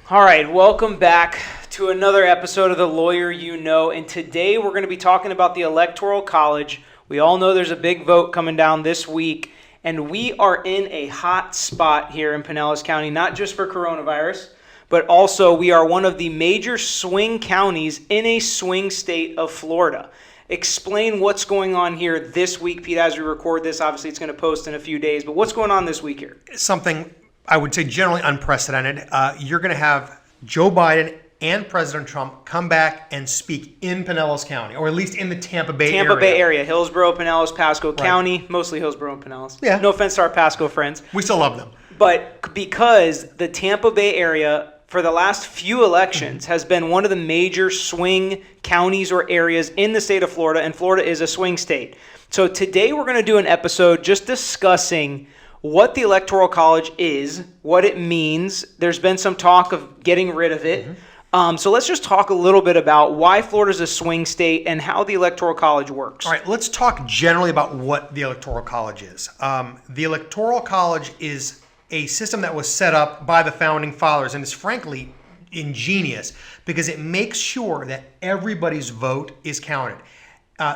All right, welcome back to another episode of The Lawyer You Know, and today we're going to be talking about the Electoral College. We all know there's a big vote coming down this week, and we are in a hot spot here in Pinellas County, not just for coronavirus, but also we are one of the major swing counties in a swing state of Florida. Explain what's going on here this week, Pete, as we record this. Obviously, it's going to post in a few days, but what's going on this week here? Something I would say generally unprecedented. You're going to have Joe Biden and President Trump come back and speak in Pinellas County, or at least in the Tampa Bay area. Tampa Bay area, Hillsborough, Pinellas, Pasco County, mostly Hillsborough and Pinellas. Yeah. No offense to our Pasco friends. We still love them. But because the Tampa Bay area for the last few elections has been one of the major swing counties or areas in the state of Florida, and Florida is a swing state. So today we're going to do an episode just discussing what the Electoral College is, what it means. There's been some talk of getting rid of it. So let's just talk a little bit about why Florida's a swing state and how the Electoral College works. All right, let's talk generally about what the Electoral College is. The Electoral College is a system that was set up by the Founding Fathers and is frankly ingenious because it makes sure that everybody's vote is counted.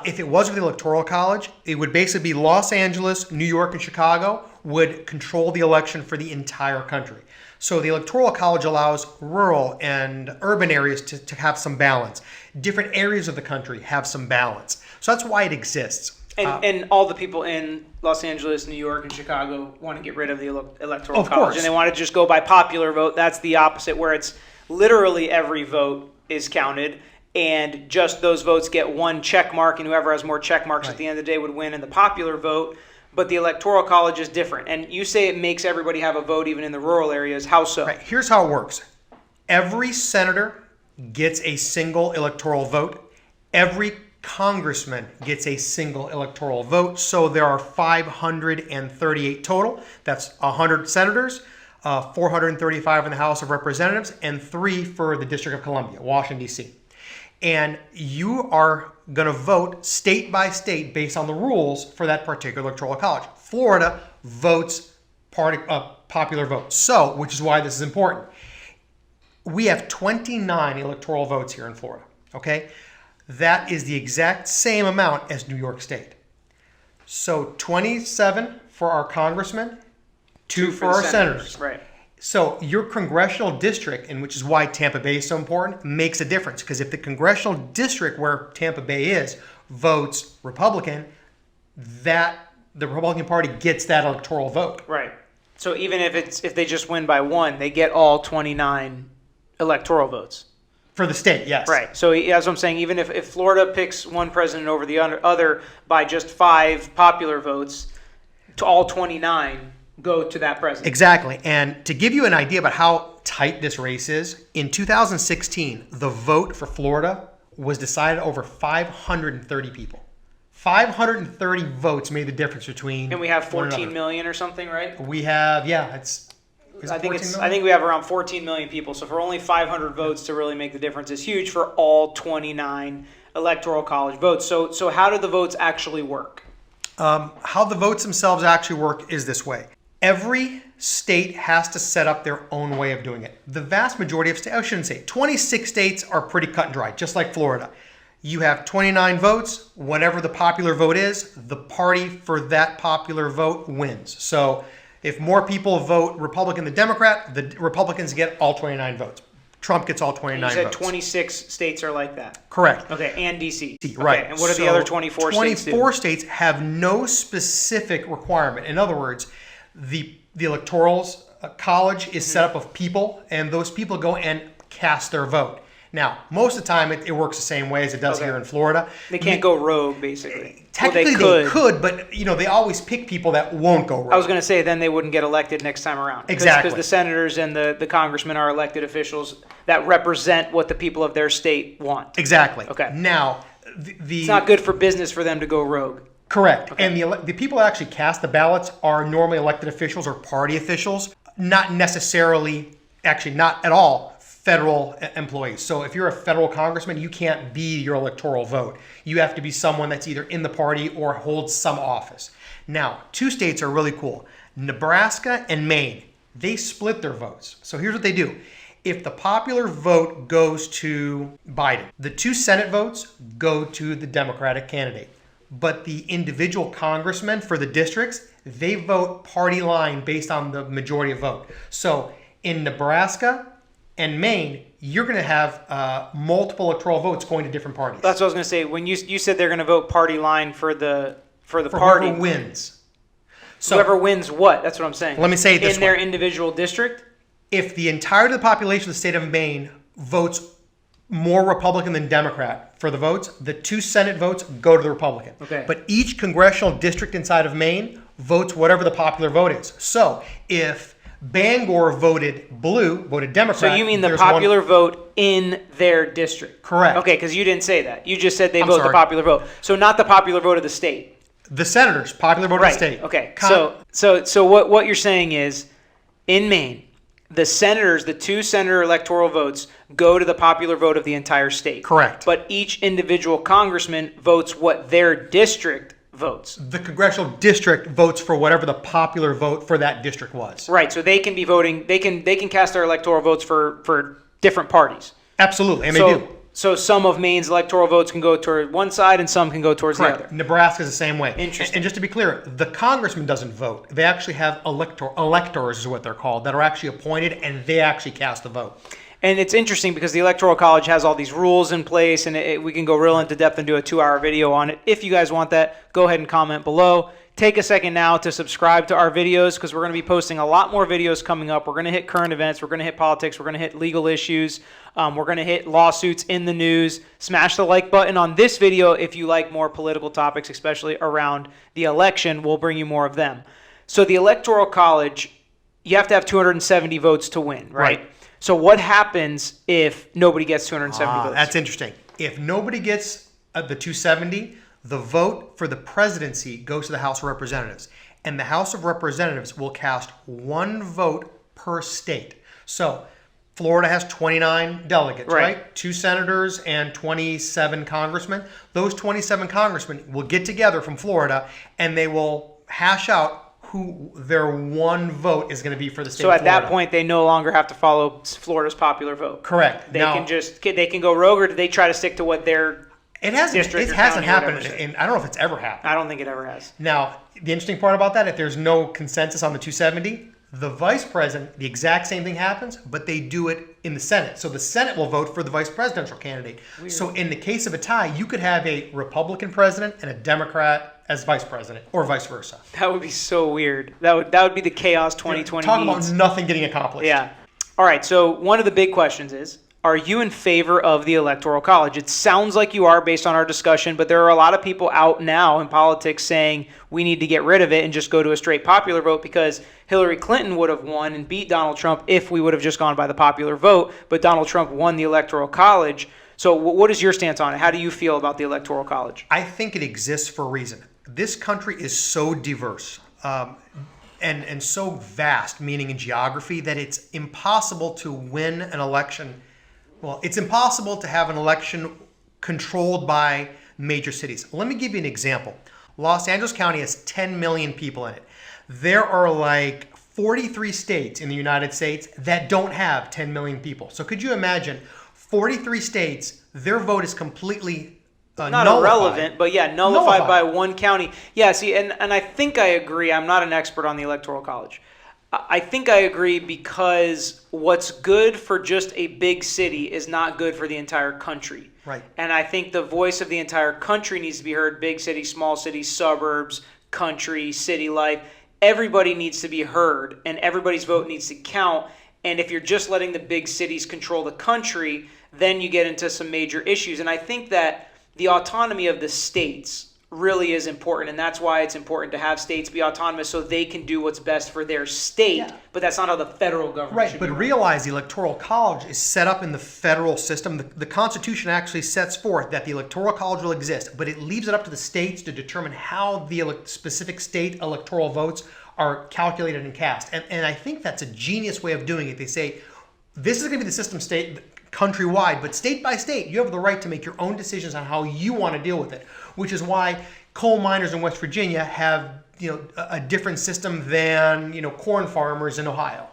If it was with the Electoral College, it would basically be Los Angeles, New York, and Chicago would control the election for the entire country. So the Electoral College allows rural and urban areas to have some balance. Different areas of the country have some balance. So that's why it exists. And all the people in Los Angeles, New York, and Chicago want to get rid of the Electoral College. Course. And they want to just go by popular vote. That's the opposite, where it's literally every vote is counted. And just those votes get one check mark, and whoever has more check marks at the end of the day would win in the popular vote. But the Electoral College is different. And you say it makes everybody have a vote even in the rural areas. How so? Right. Here's how it works. Every senator gets a single electoral vote. Every congressman gets a single electoral vote. So there are 538 total. That's 100 senators, 435 in the House of Representatives, and 3 for the District of Columbia, Washington, D.C. And you are going to vote state by state based on the rules for that particular electoral college. Florida votes popular vote. So, which is why this is important. We have 29 electoral votes here in Florida, okay? That is the exact same amount as New York State. So 27 for our congressmen, 2 for our senators. Right. So your congressional district, and which is why Tampa Bay is so important, makes a difference. Because if the congressional district where Tampa Bay is votes Republican, the Republican Party gets that electoral vote. Right. So even if they just win by 1, they get all 29 electoral votes. For the state, yes. Right. So as I'm saying, even if Florida picks one president over the other by just 5 popular votes, to all 29 go to that president. Exactly. And to give you an idea about how tight this race is, in 2016, the vote for Florida was decided over 530 people. 530 votes made the difference between. And we have 14 million or something, right? We have, I think we have around 14 million people. So for only 500 votes to really make the difference is huge for all 29 Electoral College votes. So how do the votes actually work? How the votes themselves actually work is this way. Every state has to set up their own way of doing it. The vast majority of states, I shouldn't say, 26 states are pretty cut and dry, just like Florida. You have 29 votes. Whatever the popular vote is, the party for that popular vote wins. So if more people vote Republican than Democrat, the Republicans get all 29 votes. Trump gets all 29 votes. You said 26 states are like that. Correct. Okay, and D.C. Right. Okay, and what are the other 24 states do? 24 states have no specific requirement. In other words, the Electoral College is set up of people, and those people go and cast their vote. Now, most of the time, it works the same way as it does here in Florida. They can't go rogue, basically. Technically, they could, but they always pick people that won't go rogue. I was going to say, then they wouldn't get elected next time around. Exactly. Because the senators and the congressmen are elected officials that represent what the people of their state want. Exactly. Okay. Now, it's not good for business for them to go rogue. Correct. Okay. And the people that actually cast the ballots are normally elected officials or party officials, not necessarily, actually not at all, federal employees. So if you're a federal congressman, you can't be your electoral vote. You have to be someone that's either in the party or holds some office. Now, 2 states are really cool. Nebraska and Maine, they split their votes. So here's what they do. if the popular vote goes to Biden, the 2 Senate votes go to the Democratic candidate. But the individual congressmen for the districts, they vote party line based on the majority of vote. So in Nebraska and Maine, you're going to have multiple electoral votes going to different parties. That's what I was going to say. When you said they're going to vote party line for the for party, whoever wins. So whoever wins what? That's what I'm saying. Let me say it this in way. their individual district. If the entirety of the population of the state of Maine votes more Republican than Democrat for the votes, the 2 Senate votes go to the Republican. Okay. But each congressional district inside of Maine votes whatever the popular vote is. So if Bangor voted Democrat. So you mean the popular vote in their district? Correct. Okay, because you didn't say that. You just said they vote the sorry. popular vote. So not the popular vote of the state. The senators, popular vote of the state. Okay. So what you're saying is, in Maine, the senators, the 2 senator electoral votes go to the popular vote of the entire state. Correct. But each individual congressman votes what their district votes. The congressional district votes for whatever the popular vote for that district was. Right. So they can be voting. They can cast their electoral votes for different parties. Absolutely, and they do. So some of Maine's electoral votes can go toward one side and some can go towards Correct. the other. Nebraska is the same way. Interesting. And just to be clear, the congressman doesn't vote. They actually have electors is what they're called, that are actually appointed, and they actually cast the vote. And it's interesting because the Electoral College has all these rules in place, and we can go real into depth and do a 2-hour video on it. If you guys want that, go ahead and comment below. Take a second now to subscribe to our videos because we're going to be posting a lot more videos coming up. We're going to hit current events. We're going to hit politics. We're going to hit legal issues. We're going to hit lawsuits in the news. Smash the like button on this video if you like more political topics, especially around the election. We'll bring you more of them. So the Electoral College, you have to have 270 votes to win, right? So what happens if nobody gets 270 votes? That's interesting. If nobody gets the 270, the vote for the presidency goes to the House of Representatives. And the House of Representatives will cast 1 vote per state. So Florida has 29 delegates, right? 2 senators and 27 congressmen. Those 27 congressmen will get together from Florida and they will hash out who their 1 vote is going to be for the state of Florida. So at that point, they no longer have to follow Florida's popular vote. Correct. They can go rogue, or do they try to stick to what their district It hasn't happened, and I don't know if it's ever happened. I don't think it ever has. Now, the interesting part about that, if there's no consensus on the 270, the vice president, the exact same thing happens, but they do it in the Senate. So the Senate will vote for the vice presidential candidate. Weird. So in the case of a tie, you could have a Republican president and a Democrat as vice president, or vice versa. That would be so weird. That would be the chaos 2020 Talk needs. about nothing getting accomplished. Yeah. All right, so one of the big questions is, are you in favor of the Electoral College? It sounds like you are based on our discussion, but there are a lot of people out now in politics saying we need to get rid of it and just go to a straight popular vote because Hillary Clinton would have won and beat Donald Trump if we would have just gone by the popular vote, but Donald Trump won the Electoral College. So what is your stance on it? How do you feel about the Electoral College? I think it exists for a reason. This country is so diverse and so vast, meaning in geography, that it's impossible to win an election. Well, it's impossible to have an election controlled by major cities. Let me give you an example. Los Angeles County has 10 million people in it. There are like 43 states in the United States that don't have 10 million people. So could you imagine 43 states, their vote is completely not nullified. Irrelevant, but yeah, nullified by one county. Yeah, see, and I think I agree. I'm not an expert on the Electoral College. I think I agree because what's good for just a big city is not good for the entire country. Right. And I think the voice of the entire country needs to be heard. Big cities, small cities, suburbs, country, city life. Everybody needs to be heard, and everybody's vote needs to count. And if you're just letting the big cities control the country, then you get into some major issues. And I think that the autonomy of the states really is important, and that's why it's important to have states be autonomous so they can do what's best for their state. Yeah. But that's not how the federal government should be. But realize the Electoral College is set up in the federal system. The Constitution actually sets forth that the Electoral College will exist, but it leaves it up to the states to determine how the specific state electoral votes are calculated and cast. And I think that's a genius way of doing it. They say, this is going to be the system countrywide, but state by state, you have the right to make your own decisions on how you want to deal with it, which is why coal miners in West Virginia have a different system than corn farmers in Ohio.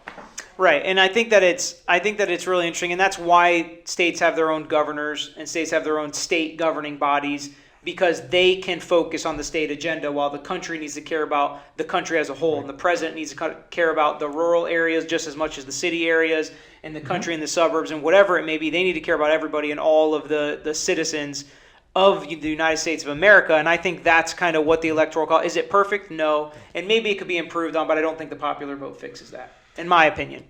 Right, and I think that it's really interesting, and that's why states have their own governors and states have their own state governing bodies, because they can focus on the state agenda while the country needs to care about the country as a whole. And the president needs to care about the rural areas just as much as the city areas, and the country and the suburbs, and whatever it may be. They need to care about everybody and all of the citizens of the United States of America. And I think that's kind of what the Electoral College, is it perfect? No. And maybe it could be improved on, but I don't think the popular vote fixes that, in my opinion.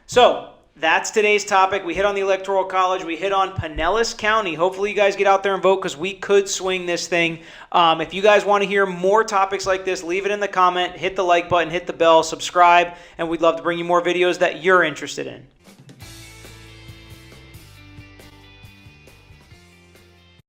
So that's today's topic. We hit on the Electoral College. We hit on Pinellas County. Hopefully you guys get out there and vote, because we could swing this thing. If you guys want to hear more topics like this, leave it in the comment, hit the like button, hit the bell, subscribe, and we'd love to bring you more videos that you're interested in.